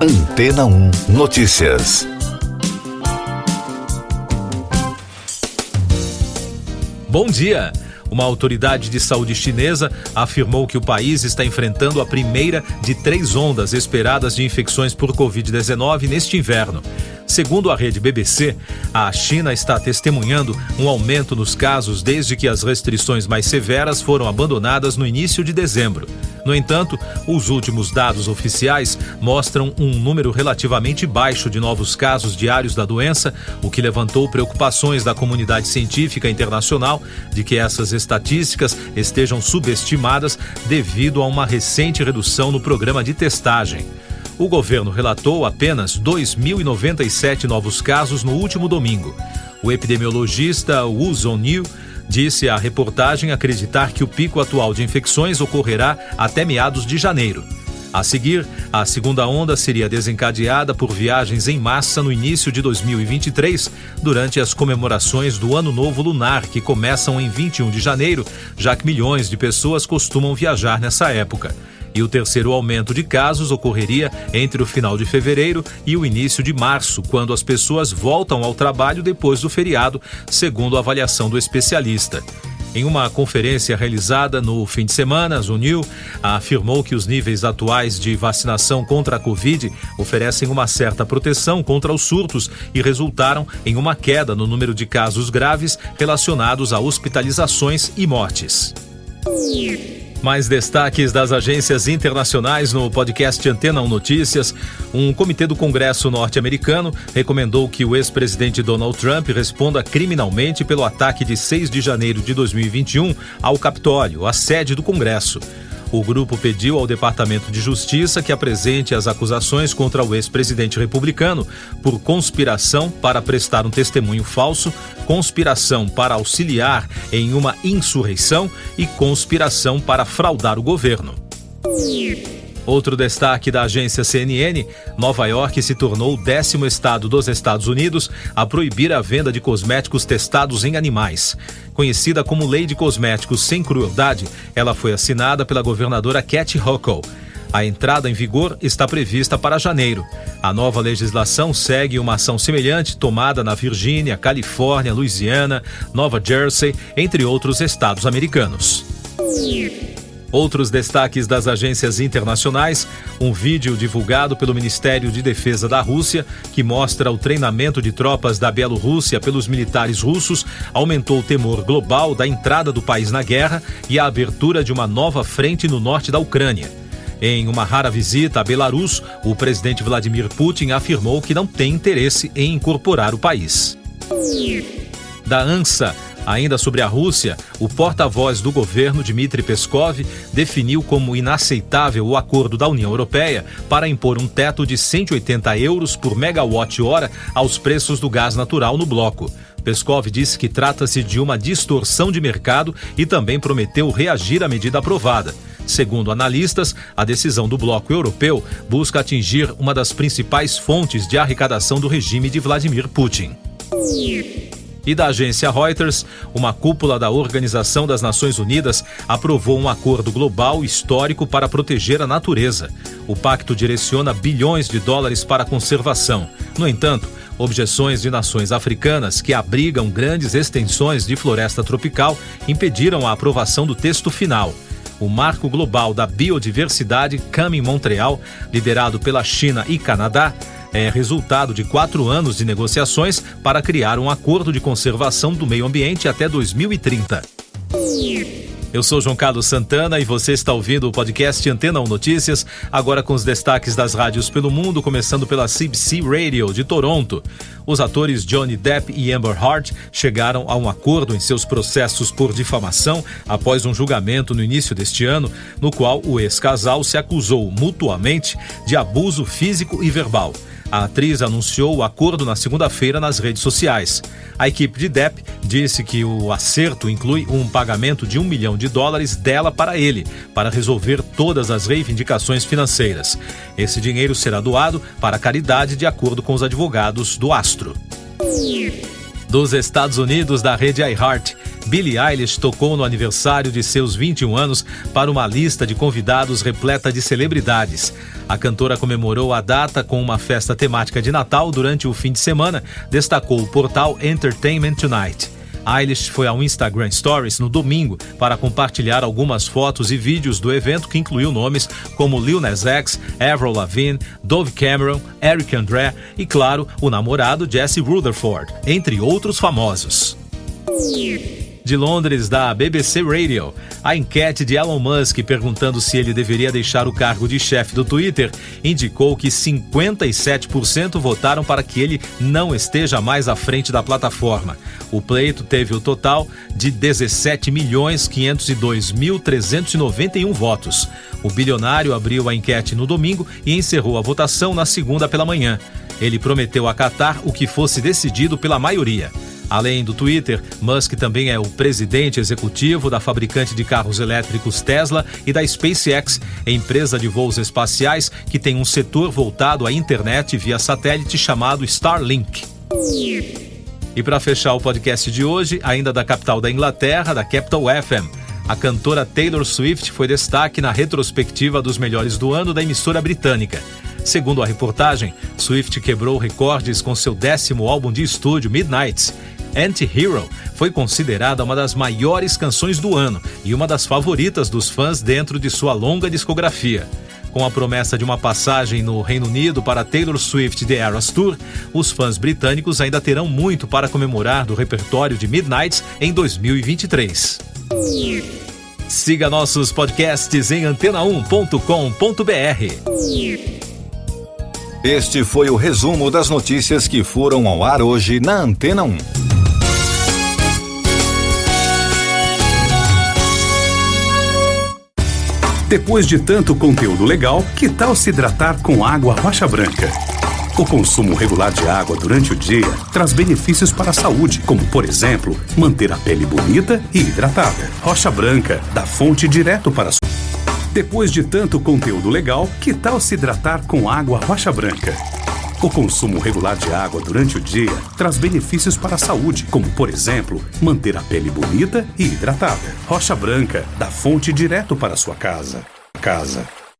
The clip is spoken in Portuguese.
Antena 1 Notícias. Bom dia! Uma autoridade de saúde chinesa afirmou que o país está enfrentando a primeira de 3 ondas esperadas de infecções por Covid-19 neste inverno. Segundo a rede BBC, a China está testemunhando um aumento nos casos desde que as restrições mais severas foram abandonadas no início de dezembro. No entanto, os últimos dados oficiais mostram um número relativamente baixo de novos casos diários da doença, o que levantou preocupações da comunidade científica internacional de que essas estatísticas estejam subestimadas devido a uma recente redução no programa de testagem. O governo relatou apenas 2.097 novos casos no último domingo. O epidemiologista Wu Zhongyu disse à reportagem acreditar que o pico atual de infecções ocorrerá até meados de janeiro. A seguir, a segunda onda seria desencadeada por viagens em massa no início de 2023, durante as comemorações do Ano Novo Lunar, que começam em 21 de janeiro, já que milhões de pessoas costumam viajar nessa época. E o terceiro aumento de casos ocorreria entre o final de fevereiro e o início de março, quando as pessoas voltam ao trabalho depois do feriado, segundo a avaliação do especialista. Em uma conferência realizada no fim de semana, Zhongyu afirmou que os níveis atuais de vacinação contra a Covid oferecem uma certa proteção contra os surtos e resultaram em uma queda no número de casos graves relacionados a hospitalizações e mortes. Mais destaques das agências internacionais no podcast Antena 1 Notícias. Um comitê do Congresso norte-americano recomendou que o ex-presidente Donald Trump responda criminalmente pelo ataque de 6 de janeiro de 2021 ao Capitólio, a sede do Congresso. O grupo pediu ao Departamento de Justiça que apresente as acusações contra o ex-presidente republicano por conspiração para prestar um testemunho falso, conspiração para auxiliar em uma insurreição e conspiração para fraudar o governo. Outro destaque da agência CNN, Nova York se tornou o 10º estado dos Estados Unidos a proibir a venda de cosméticos testados em animais. Conhecida como Lei de Cosméticos Sem Crueldade, ela foi assinada pela governadora Kathy Hochul. A entrada em vigor está prevista para janeiro. A nova legislação segue uma ação semelhante tomada na Virgínia, Califórnia, Louisiana, Nova Jersey, entre outros estados americanos. Outros destaques das agências internacionais: um vídeo divulgado pelo Ministério de Defesa da Rússia, que mostra o treinamento de tropas da Bielorrússia pelos militares russos, aumentou o temor global da entrada do país na guerra e a abertura de uma nova frente no norte da Ucrânia. Em uma rara visita a Belarus, o presidente Vladimir Putin afirmou que não tem interesse em incorporar o país. Da ANSA, ainda sobre a Rússia, o porta-voz do governo, Dmitry Peskov, definiu como inaceitável o acordo da União Europeia para impor um teto de 180 euros por megawatt-hora aos preços do gás natural no bloco. Peskov disse que trata-se de uma distorção de mercado e também prometeu reagir à medida aprovada. Segundo analistas, a decisão do bloco europeu busca atingir uma das principais fontes de arrecadação do regime de Vladimir Putin. E da agência Reuters, uma cúpula da Organização das Nações Unidas aprovou um acordo global histórico para proteger a natureza. O pacto direciona bilhões de dólares para a conservação. No entanto, objeções de nações africanas que abrigam grandes extensões de floresta tropical impediram a aprovação do texto final. O Marco Global da Biodiversidade CAM em Montreal, liderado pela China e Canadá, é resultado de 4 anos de negociações para criar um acordo de conservação do meio ambiente até 2030. Eu sou João Carlos Santana e você está ouvindo o podcast Antena 1 Notícias, agora com os destaques das rádios pelo mundo, começando pela CBC Radio de Toronto. Os atores Johnny Depp e Amber Heard chegaram a um acordo em seus processos por difamação após um julgamento no início deste ano, no qual o ex-casal se acusou mutuamente de abuso físico e verbal. A atriz anunciou o acordo na segunda-feira nas redes sociais. A equipe de Depp disse que o acerto inclui um pagamento de $1 milhão dela para ele, para resolver todas as reivindicações financeiras. Esse dinheiro será doado para a caridade, de acordo com os advogados do astro. Dos Estados Unidos, da rede iHeart, Billie Eilish tocou no aniversário de seus 21 anos para uma lista de convidados repleta de celebridades. A cantora comemorou a data com uma festa temática de Natal durante o fim de semana, destacou o portal Entertainment Tonight. Eilish foi ao Instagram Stories no domingo para compartilhar algumas fotos e vídeos do evento que incluiu nomes como Lil Nas X, Avril Lavigne, Dove Cameron, Eric Andre e, claro, o namorado Jesse Rutherford, entre outros famosos. De Londres, da BBC Radio, a enquete de Elon Musk perguntando se ele deveria deixar o cargo de chefe do Twitter indicou que 57% votaram para que ele não esteja mais à frente da plataforma. O pleito teve o total de 17.502.391 votos. O bilionário abriu a enquete no domingo e encerrou a votação na segunda pela manhã. Ele prometeu acatar o que fosse decidido pela maioria. Além do Twitter, Musk também é o presidente executivo da fabricante de carros elétricos Tesla e da SpaceX, empresa de voos espaciais que tem um setor voltado à internet via satélite chamado Starlink. E para fechar o podcast de hoje, ainda da capital da Inglaterra, da Capital FM, a cantora Taylor Swift foi destaque na retrospectiva dos melhores do ano da emissora britânica. Segundo a reportagem, Swift quebrou recordes com seu 10º álbum de estúdio, Midnights. Anti-Hero foi considerada uma das maiores canções do ano e uma das favoritas dos fãs dentro de sua longa discografia. Com a promessa de uma passagem no Reino Unido para Taylor Swift The Eras Tour, os fãs britânicos ainda terão muito para comemorar do repertório de Midnights em 2023. Siga nossos podcasts em antena1.com.br. Este foi o resumo das notícias que foram ao ar hoje na Antena 1. Depois de tanto conteúdo legal, que tal se hidratar com água Rocha Branca? O consumo regular de água durante o dia traz benefícios para a saúde, como, por exemplo, manter a pele bonita e hidratada. Rocha Branca, da fonte direto para a sua. Depois de tanto conteúdo legal, que tal se hidratar com água Rocha Branca? O consumo regular de água durante o dia traz benefícios para a saúde, como, por exemplo, manter a pele bonita e hidratada. Rocha Branca, da fonte direto para a sua casa.